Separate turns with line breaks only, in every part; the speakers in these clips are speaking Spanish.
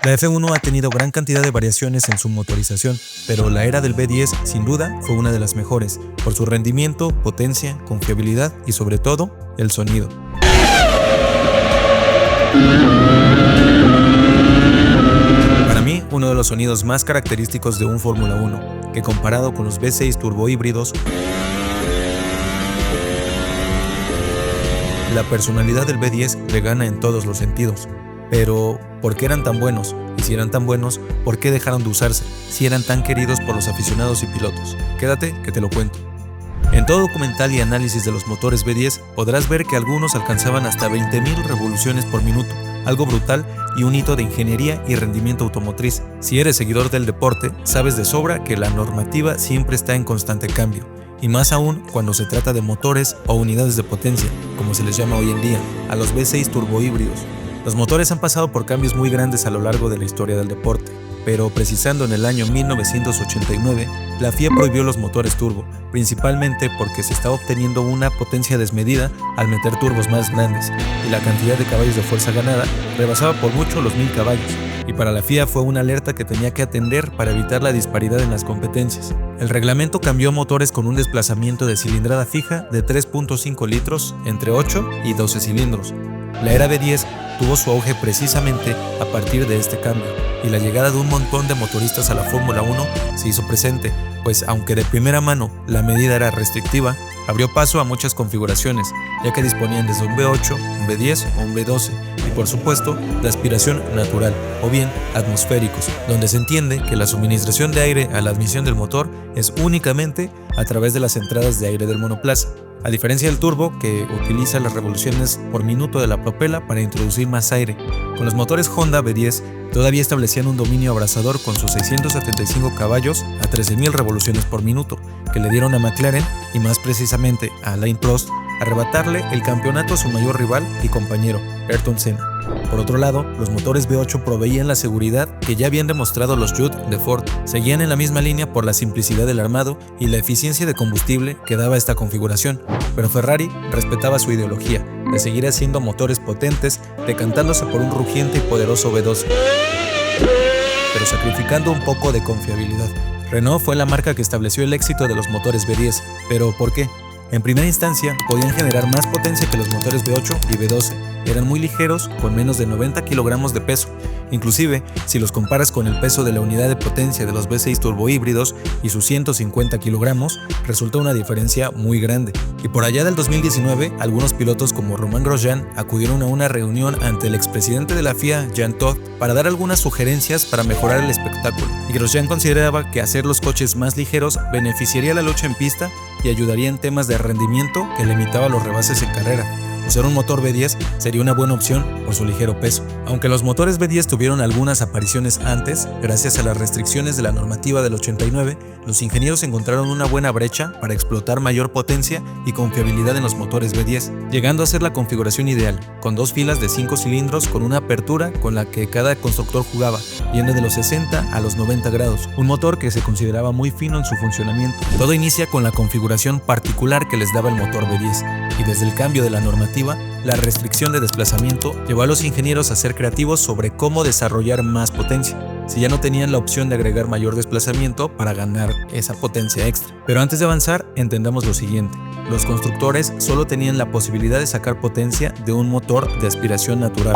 La F1 ha tenido gran cantidad de variaciones en su motorización, pero la era del V10 sin duda fue una de las mejores, por su rendimiento, potencia, confiabilidad y sobre todo, el sonido. Para mí, uno de los sonidos más característicos de un Fórmula 1, que comparado con los V6 turbohíbridos, la personalidad del V10 le gana en todos los sentidos. Pero, ¿por qué eran tan buenos? Y si eran tan buenos, ¿por qué dejaron de usarse? Si eran tan queridos por los aficionados y pilotos. Quédate, que te lo cuento. En todo documental y análisis de los motores V10 podrás ver que algunos alcanzaban hasta 20.000 revoluciones por minuto, algo brutal y un hito de ingeniería y rendimiento automotriz. Si eres seguidor del deporte, sabes de sobra que la normativa siempre está en constante cambio, y más aún cuando se trata de motores o unidades de potencia, como se les llama hoy en día, a los V6 turbohíbridos. Los motores han pasado por cambios muy grandes a lo largo de la historia del deporte, pero precisando en el año 1989, la FIA prohibió los motores turbo, principalmente porque se estaba obteniendo una potencia desmedida al meter turbos más grandes, y la cantidad de caballos de fuerza ganada rebasaba por mucho los 1000 caballos, y para la FIA fue una alerta que tenía que atender para evitar la disparidad en las competencias. El reglamento cambió motores con un desplazamiento de cilindrada fija de 3.5 litros entre 8 y 12 cilindros. La era V10 tuvo su auge precisamente a partir de este cambio, y la llegada de un montón de motoristas a la Fórmula 1 se hizo presente, pues aunque de primera mano la medida era restrictiva, abrió paso a muchas configuraciones, ya que disponían desde un V8, un V10 o un V12, y por supuesto de aspiración natural, o bien atmosféricos, donde se entiende que la suministración de aire a la admisión del motor es únicamente a través de las entradas de aire del monoplaza, a diferencia del turbo, que utiliza las revoluciones por minuto de la propela para introducir más aire. Con los motores Honda V10 todavía establecían un dominio abrasador con sus 675 caballos a 13.000 revoluciones por minuto, que le dieron a McLaren, y más precisamente a Alain Prost, arrebatarle el campeonato a su mayor rival y compañero, Ayrton Senna. Por otro lado, los motores V8 proveían la seguridad que ya habían demostrado los Judd de Ford. Seguían en la misma línea por la simplicidad del armado y la eficiencia de combustible que daba esta configuración, pero Ferrari respetaba su ideología de seguir haciendo motores potentes, decantándose por un rugiente y poderoso V12, pero sacrificando un poco de confiabilidad. Renault fue la marca que estableció el éxito de los motores V10, pero ¿por qué? En primera instancia, podían generar más potencia que los motores V8 y V12. Eran muy ligeros, con menos de 90 kilogramos de peso. Inclusive, si los comparas con el peso de la unidad de potencia de los V6 turbohíbridos y sus 150 kilogramos, resulta una diferencia muy grande. Y por allá del 2019, algunos pilotos como Romain Grosjean acudieron a una reunión ante el expresidente de la FIA, Jean Todt, para dar algunas sugerencias para mejorar el espectáculo. Y Grosjean consideraba que hacer los coches más ligeros beneficiaría la lucha en pista y ayudaría en temas de rendimiento que limitaba los rebases en carrera. Usar un motor V10 sería una buena opción por su ligero peso. Aunque los motores V10 tuvieron algunas apariciones antes, gracias a las restricciones de la normativa del 89, los ingenieros encontraron una buena brecha para explotar mayor potencia y confiabilidad en los motores V10, llegando a ser la configuración ideal, con dos filas de 5 cilindros con una apertura con la que cada constructor jugaba, yendo de los 60 a los 90 grados, un motor que se consideraba muy fino en su funcionamiento. Todo inicia con la configuración particular que les daba el motor V10, y desde el cambio de la normativa, la restricción de desplazamiento llevó a los ingenieros a ser creativos sobre cómo desarrollar más potencia, si ya no tenían la opción de agregar mayor desplazamiento para ganar esa potencia extra. Pero antes de avanzar, entendamos lo siguiente. Los constructores solo tenían la posibilidad de sacar potencia de un motor de aspiración natural,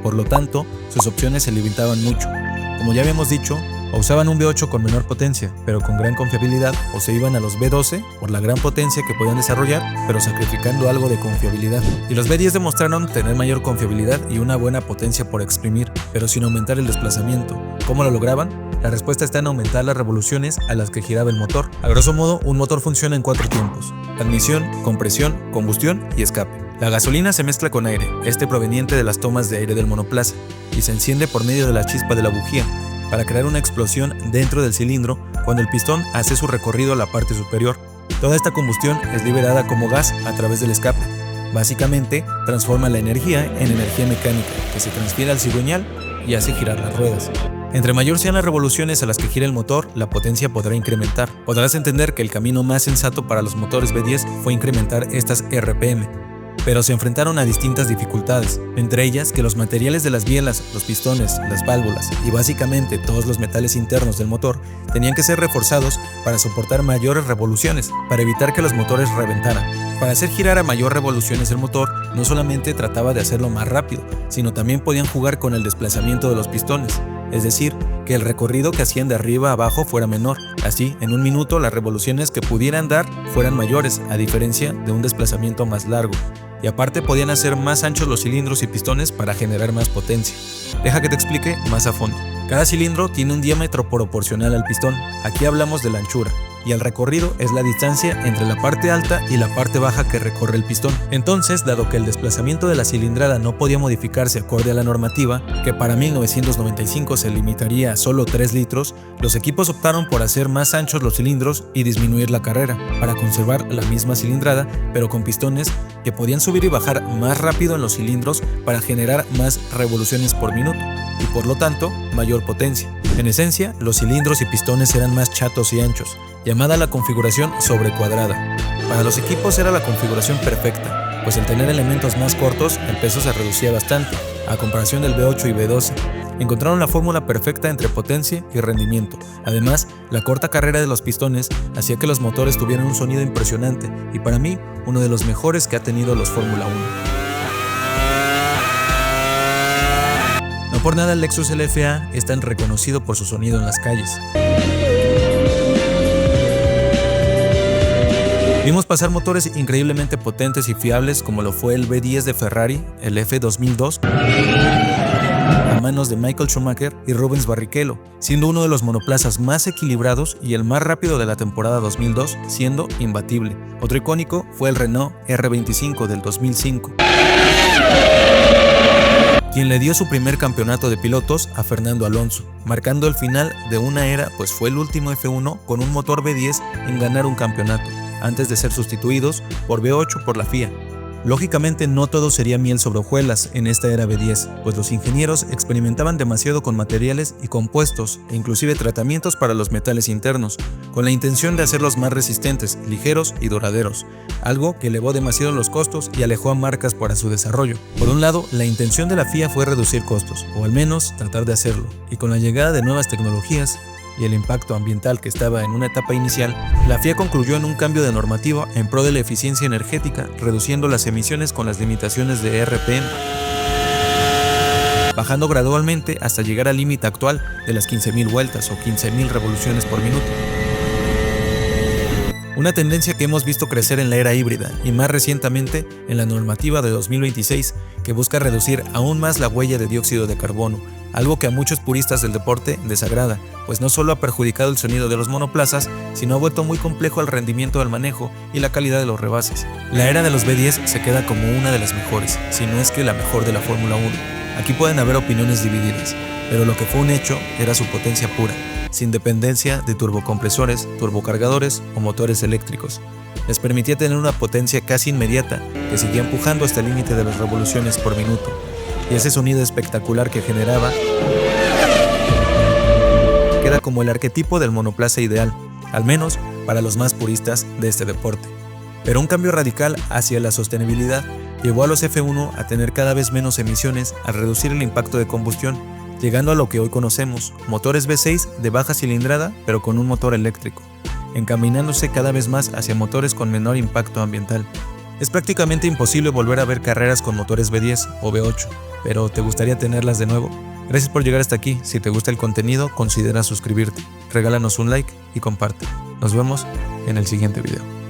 por lo tanto, sus opciones se limitaban mucho. Como ya habíamos dicho, o usaban un V8 con menor potencia, pero con gran confiabilidad, o se iban a los V12 por la gran potencia que podían desarrollar, pero sacrificando algo de confiabilidad. Y los V10 demostraron tener mayor confiabilidad y una buena potencia por exprimir, pero sin aumentar el desplazamiento. ¿Cómo lo lograban? La respuesta está en aumentar las revoluciones a las que giraba el motor. A grosso modo, un motor funciona en 4 tiempos: admisión, compresión, combustión y escape. La gasolina se mezcla con aire, este proveniente de las tomas de aire del monoplaza, y se enciende por medio de la chispa de la bujía, para crear una explosión dentro del cilindro cuando el pistón hace su recorrido a la parte superior. Toda esta combustión es liberada como gas a través del escape. Básicamente, transforma la energía en energía mecánica, que se transfiere al cigüeñal y hace girar las ruedas. Entre mayor sean las revoluciones a las que gira el motor, la potencia podrá incrementar. Podrás entender que el camino más sensato para los motores V10 fue incrementar estas RPM. pero se enfrentaron a distintas dificultades, entre ellas que los materiales de las bielas, los pistones, las válvulas y básicamente todos los metales internos del motor tenían que ser reforzados para soportar mayores revoluciones, para evitar que los motores reventaran. Para hacer girar a mayor revoluciones el motor, no solamente trataba de hacerlo más rápido, sino también podían jugar con el desplazamiento de los pistones, es decir, que el recorrido que hacían de arriba a abajo fuera menor. Así, en un minuto las revoluciones que pudieran dar fueran mayores, a diferencia de un desplazamiento más largo. Y aparte podían hacer más anchos los cilindros y pistones para generar más potencia. Deja que te explique más a fondo. Cada cilindro tiene un diámetro proporcional al pistón. Aquí hablamos de la anchura. Y el recorrido es la distancia entre la parte alta y la parte baja que recorre el pistón. Entonces, dado que el desplazamiento de la cilindrada no podía modificarse acorde a la normativa, que para 1995 se limitaría a solo 3 litros, los equipos optaron por hacer más anchos los cilindros y disminuir la carrera, para conservar la misma cilindrada, pero con pistones que podían subir y bajar más rápido en los cilindros para generar más revoluciones por minuto, y por lo tanto, mayor potencia. En esencia, los cilindros y pistones eran más chatos y anchos, llamada la configuración sobrecuadrada. Para los equipos era la configuración perfecta, pues al tener elementos más cortos, el peso se reducía bastante, a comparación del V8 y V12. Encontraron la fórmula perfecta entre potencia y rendimiento. Además, la corta carrera de los pistones hacía que los motores tuvieran un sonido impresionante y para mí, uno de los mejores que ha tenido los Fórmula 1. No por nada el Lexus LFA es tan reconocido por su sonido en las calles. Vimos pasar motores increíblemente potentes y fiables como lo fue el V10 de Ferrari, el F2002, a manos de Michael Schumacher y Rubens Barrichello, siendo uno de los monoplazas más equilibrados y el más rápido de la temporada 2002, siendo imbatible. Otro icónico fue el Renault R25 del 2005. Quien le dio su primer campeonato de pilotos a Fernando Alonso, marcando el final de una era, pues fue el último F1 con un motor V10 en ganar un campeonato, antes de ser sustituidos por V8 por la FIA. Lógicamente no todo sería miel sobre hojuelas en esta era V10, pues los ingenieros experimentaban demasiado con materiales y compuestos e inclusive tratamientos para los metales internos, con la intención de hacerlos más resistentes, ligeros y duraderos, algo que elevó demasiado los costos y alejó a marcas para su desarrollo. Por un lado, la intención de la FIA fue reducir costos, o al menos tratar de hacerlo, y con la llegada de nuevas tecnologías y el impacto ambiental que estaba en una etapa inicial, la FIA concluyó en un cambio de normativa en pro de la eficiencia energética, reduciendo las emisiones con las limitaciones de RPM, bajando gradualmente hasta llegar al límite actual de las 15.000 vueltas o 15.000 revoluciones por minuto. Una tendencia que hemos visto crecer en la era híbrida y más recientemente en la normativa de 2026, que busca reducir aún más la huella de dióxido de carbono, algo que a muchos puristas del deporte desagrada, pues no solo ha perjudicado el sonido de los monoplazas, sino ha vuelto muy complejo el rendimiento del manejo y la calidad de los rebases. La era de los V10 se queda como una de las mejores, si no es que la mejor de la Fórmula 1. Aquí pueden haber opiniones divididas, pero lo que fue un hecho era su potencia pura, sin dependencia de turbocompresores, turbocargadores o motores eléctricos. Les permitía tener una potencia casi inmediata que seguía empujando hasta el límite de las revoluciones por minuto. Y ese sonido espectacular que generaba queda como el arquetipo del monoplaza ideal, al menos para los más puristas de este deporte. Pero un cambio radical hacia la sostenibilidad llevó a los F1 a tener cada vez menos emisiones al reducir el impacto de combustión, llegando a lo que hoy conocemos, motores V6 de baja cilindrada pero con un motor eléctrico, encaminándose cada vez más hacia motores con menor impacto ambiental. Es prácticamente imposible volver a ver carreras con motores V10 o V8, pero ¿te gustaría tenerlas de nuevo? Gracias por llegar hasta aquí. Si te gusta el contenido, considera suscribirte, regálanos un like y comparte. Nos vemos en el siguiente video.